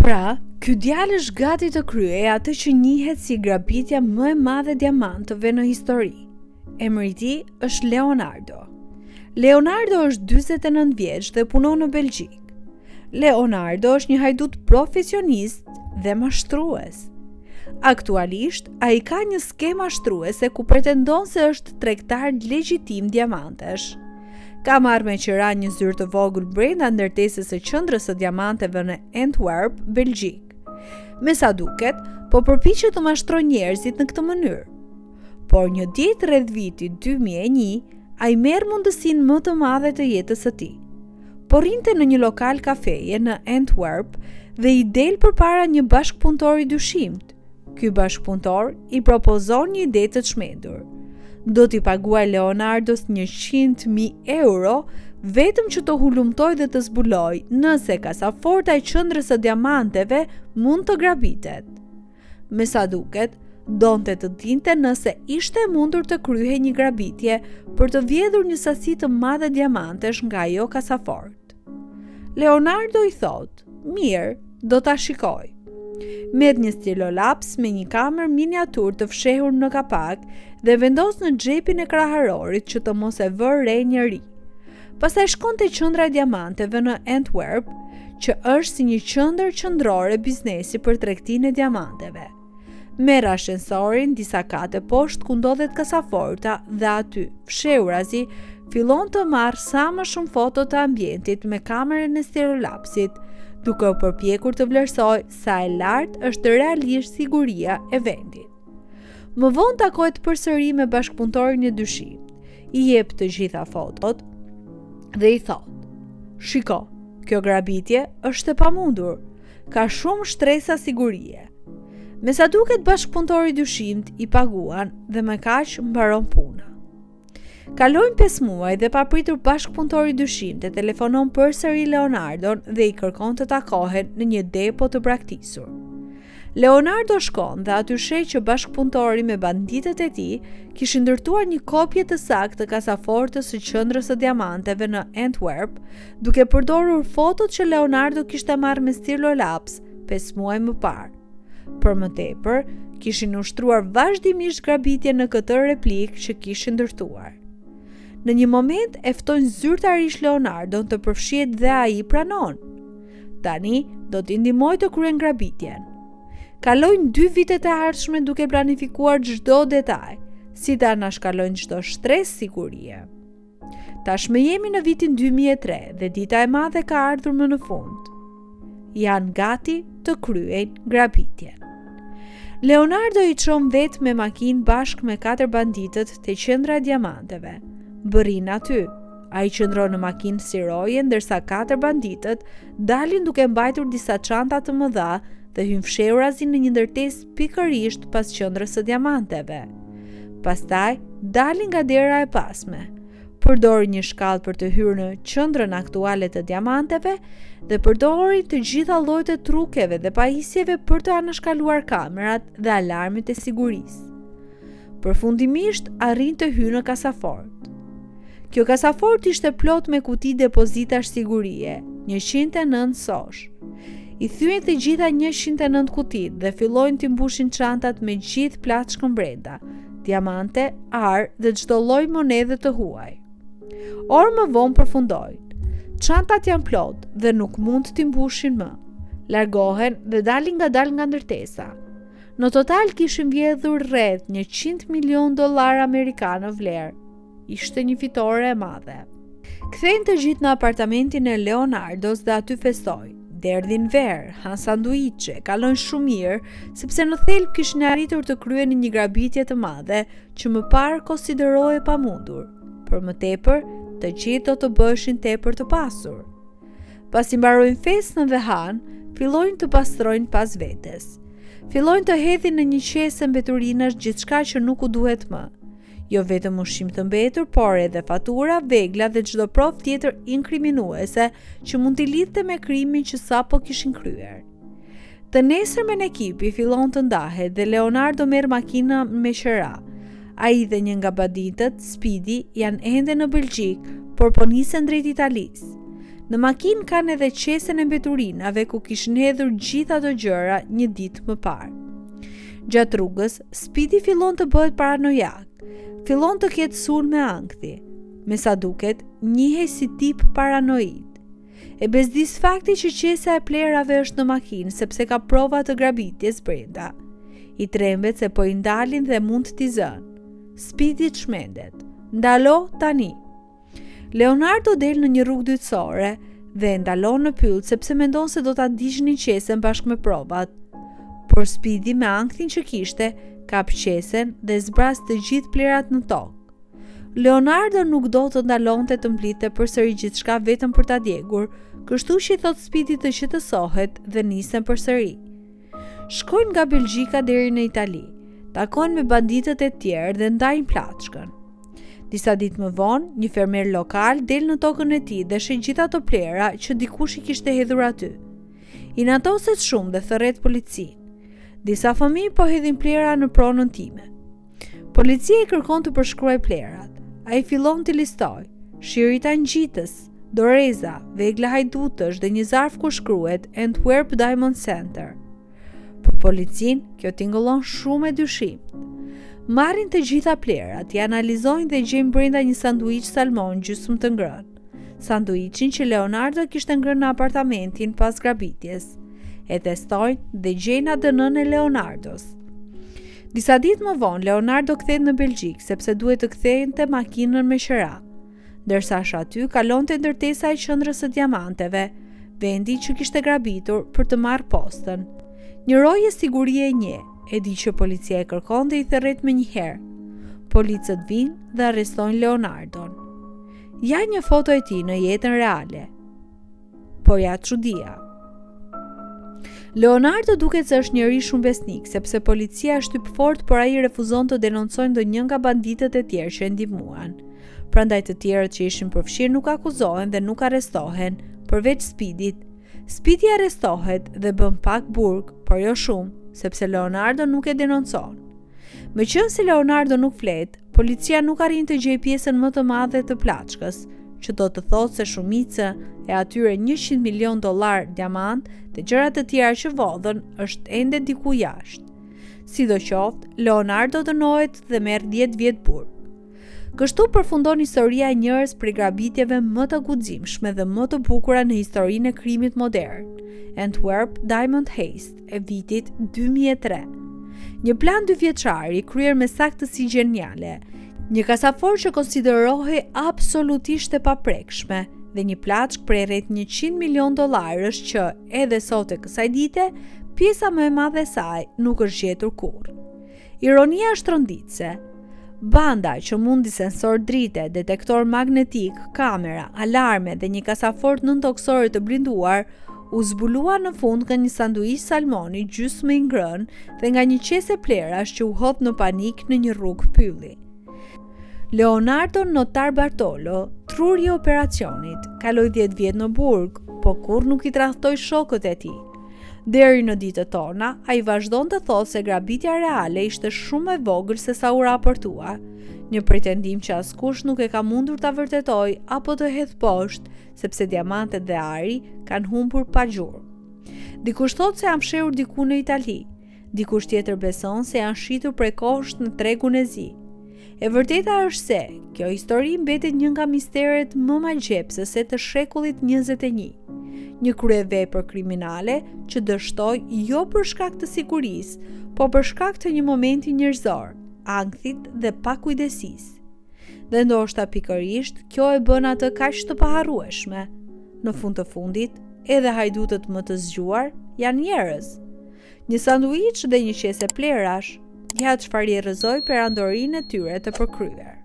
Pra, ky djalë është gati të kryej atë që njihet si grabitja më e madhe diamantëve në histori. Emri i tij është Leonardo. Leonardo është 49 vjeç dhe punon në Belgjik. Leonardo është një hajdut profesionist dhe mashtrues. Aktualisht, ai ka një skemë mashtruese ku pretendon se është tregtar legjitim diamantesh. Ka marrë me qira një zyrë të vogël brenda ndërtesës së qendrës së diamanteve në Antwerp, Belgjik. Me sa duket, po përpiqet të mashtrojë njerëzit në këtë mënyrë. Por një ditë rreth vitit 2001, ai merr mundësinë më të madhe të jetës së tij. Po rrinte në një lokal kafeje në Antwerp dhe i del përpara një bashkëpunëtor i dyshimt. Ky bashkëpunëtor i propozon një ide të çmendur. Do t'i paguaj Leonardos 100.000 euro vetëm që të hulumtoj dhe të zbuloj nëse kasaforta e qendrës së diamanteve mund të grabitet. Me sa duket, donte të dinte nëse ishte mundur të kryhej një grabitje për të vjedhur një sasi të madhe diamantesh nga ajo kasafort. Leonardo i thot: "Mirë, do ta shikoj." Merr një stilolaps me një kamer miniatur të fshehur në kapak dhe vendos në xhepin e kraharorit që të mos e vë re njeri. Pastaj shkon te qendra e diamanteve në Antwerp, që është si një qendër qendrore biznesi për tregtinë e diamanteve. Merr ashensorin disa kate poshtë ku ndodhet kasaforta dhe aty, fshehurazi, fillon të marr sa më shumë foto të ambientit me kamerën e stilolapsit, duke u përpjekur të vlerësoj sa e lartë është realisht siguria e vendit. Më vonë takohet përsëri me bashkëpunëtorin e dyshimt, i jep të gjitha fotot dhe i thot: "Shiko, kjo grabitje është e pamundur, ka shumë shtresa sigurie." Me sa duket bashkëpunëtori i dyshimt i paguan dhe me kaq mbaron puna. Kalojnë 5 muaj dhe papritur bashkëpunëtori i dyshimt e telefonon përsëri Leonardon dhe i kërkon të takohen në një depo të braktisur. Leonardo shkon dhe aty sheh që bashkëpunëtori me banditët e tij kishin ndërtuar një kopje të saktë të kasafortës së qendrës së diamanteve në Antwerp, duke përdorur fotot që Leonardo kishte marrë me stilolaps 5 muaj më parë. Për më tepër, kishin ushtruar vazhdimisht grabitje në këtë replikë që kishin ndërtuar. Në një moment e ftojnë zyrtarisht Leonardon të përfshihet dhe ai pranon. Tani do t'i ndihmoj të kryen grabitjen. Kalojnë 2 vitet e ardhshme duke planifikuar çdo detaj, si ta anashkalojnë çdo shtresë sigurie. Tashmë jemi në vitin 2003 dhe dita e madhe ka ardhur më në fund. Janë gati të kryejnë grabitjen. Leonardo i çon vetë me makinë bashkë me 4 banditët te qendra e diamanteve. Bërin aty. Ai qëndron në makinë si roje ndërsa 4 banditët dalin duke mbajtur disa çanta të mëdha dhe hyn fshehurazi në një ndërtesë pikërisht pas qendrës së diamanteve. Pastaj dalin nga dera e pasme. Përdorin një shkallë për të hyrë në qendrën aktuale të diamanteve dhe përdorin të gjitha llojet e trukeve dhe pajisjeve për të anashkaluar kamerat dhe alarmet e sigurisë. Përfundimisht arrin të hyjë në kasafort. Kjo kasafort ishte plot me kuti depozitash sigurie, 109 sosh. I thyen të gjitha 109 kutit dhe fillojnë t'i mbushin çantat me gjithë plaçkën brenda, diamante, ar dhe çdo lloj monedhe të huaj. Orë më vonë përfundojnë. Çantat janë plot dhe nuk mund t'i mbushin më. Largohen dhe dalin ngadalë nga ndërtesa. Në total kishin vjedhur rreth $100 milion amerikanë vlerë. Ishte një fitore e madhe. Kthejnë të gjithë në apartamentin e Leonardos dhe aty festojnë. Derdhin verë, han sanduiçe, kalojnë shumë mirë, sepse në thelb kishin arritur të kryenin një grabitje të madhe që më parë konsiderohej pamundur. Për më tepër, të gjithë do të bëheshin tepër të pasur. Pasi mbarojnë festën dhe han, fillojnë të pastrojnë pas vetes. Fillojnë të hedhin në një qese mbeturinash gjithçka që nuk u duhet më. Jo vetëm ushqim të mbetur, por edhe fatura, vegla dhe çdo provë tjetër inkriminuese që mund t'i lidhte me krimin që sapo kishin kryer. Të nesërmen ekipi fillon të ndahet dhe Leonardo merr makina me qira. Ai dhe një nga banditët, Speedy, janë ende në Belgjik, por po nisen drejt Italisë. Në makinë kanë edhe qesen e mbeturinave ku kishin hedhur gjithë ato gjëra një ditë më parë. Gjatë rrugës, Speedy fillon të bëhet paranojak, fillon të ketë sulme ankthi. Me sa duket, njihej si tip paranoid. E bezdis fakti që qesa e plerave është në makinë sepse ka prova të grabitjes brenda. I trembet se po i ndalin dhe mund t'i zënë. Speedy çmendet. Ndalo tani. Leonardo del në një rrugë dytësore dhe ndalon në pyll sepse mendon se do ta digjnin qesen bashkë me provat. Por Speedy me ankthin që kishte, kap qesen dhe zbras të gjithë plerat në tokë. Leonardo nuk do të ndalonte të mblidhte përsëri gjithçka vetëm për ta djegur, kështu që i thot Speedy të qetësohet dhe nisen përsëri. Shkojnë nga Belgjika deri në Itali, takojnë me banditët e tjerë dhe ndajnë plaçkën. Disa ditë më vonë, një fermer lokal del në tokën e tij dhe sheh gjithë ato plera që dikush i kishte hedhur aty. I natoset shumë dhe thërret policinë. Disa fëmijë po hedhin plera në pronën time. Policia i kërkon të përshkruaj plerat. Ai fillon të listoj: shirita ngjitës, doreza, vegla hajdutësh dhe një zarf ku shkruhet Antwerp Diamond Center. Për policinë, kjo tingëllon shumë e dyshimt. Marrin të gjitha plerat, i analizojnë dhe gjejnë brenda një sanduiç salmon gjysmë të ngrënë. Sanduiçin që Leonardo kishte ngrënë në apartamentin pas grabitjes. E testojnë dhe gjejnë ADN-n e Leonardos. Disa ditë më vonë, Leonardo kthehet në Belgjik sepse duhet të kthente makinën me qira. Ndërsa është aty, kalonte ndërtesa e qendrës së diamanteve, vendi që kishte grabitur për të marrë postën. Një roje sigurie e nje, e di që policia e kërkon dhe i thërret me njëherë. Policët vinë dhe arrestojnë Leonardon. Ja një foto e tij në jetën reale. Po ja çudia. Leonardo duket se është njëri shumë besnik, sepse policia shtyp fort, por ai refuzon të denoncojë ndonjë nga banditët e tjerë që e ndihmuan. Prandaj të tjerët që ishin përfshirë nuk akuzohen dhe nuk arrestohen, përveç Speedyt. Speedy arrestohet dhe bën pak burg, por jo shumë, sepse Leonardo nuk e denoncon. Meqense Leonardo nuk flet, policia nuk arrin të gjejë pjesën më të madhe të plaçkës, që do të thotë se shumica e atyre $100 milion diamant dhe gjërat të tjera që vodhën është ende diku jashtë. Sidoqoftë, Leonardo dënohet dhe merr 10 vjet burg. Kështu përfundon historia e njërës prej grabitjeve më të guximshme dhe më të bukura në historinë e krimit modern, Antwerp Diamond Heist e vitit 2003. Një plan 2 vjeçar i kryer me saktësi geniale, një kasafor që konsiderohej absolutisht e paprekshme dhe një plaçkë prej rreth $100 milion që edhe sot e kësaj dite, pjesa më e madhe e saj nuk është gjetur kurrë. Ironia është rënditse. Banda që mundi sensor drite, detektor magnetik, kamera, alarme dhe një kasafor nëntoksore të blinduar, u zbulua në fund nga një sanduiç salmoni gjysmë i ngrënë dhe nga një qese plerash që u hodh në panik në një rrugë pylli. Leonardo Notar Bartolo, truri i operacionit, kaloi 10 vjet në burg, po kur nuk i tradhtoi shokët e tij. Deri në ditët tona, ai vazhdon të thotë se grabitja reale ishte shumë e vogël se sa u raportua, një pretendim që askush nuk e ka mundur ta vërtetoj apo të hedh poshtë, sepse diamantet dhe ari kanë humbur pa gjurmë. Dikush thotë se janë fshehur diku në Itali, dikush tjetër beson se janë shitur prej kohësht në tregun e zi. E vërteta është se, kjo histori mbetet një nga misteret më magjepsëse të shekullit 21. Një kryevepër kriminale që dështoi jo për shkak të sigurisë, po për shkak të një momenti njerëzor, ankthit dhe pakujdesisë. Dhe ndoshta pikërisht kjo e bën atë kaq të paharrueshme. Në fund të fundit, edhe hajdutët më të zgjuar janë njerëz. Një sanduiç dhe një qese plerash, ja çfarë i rrezoi perandorinë e tyre të përkryer.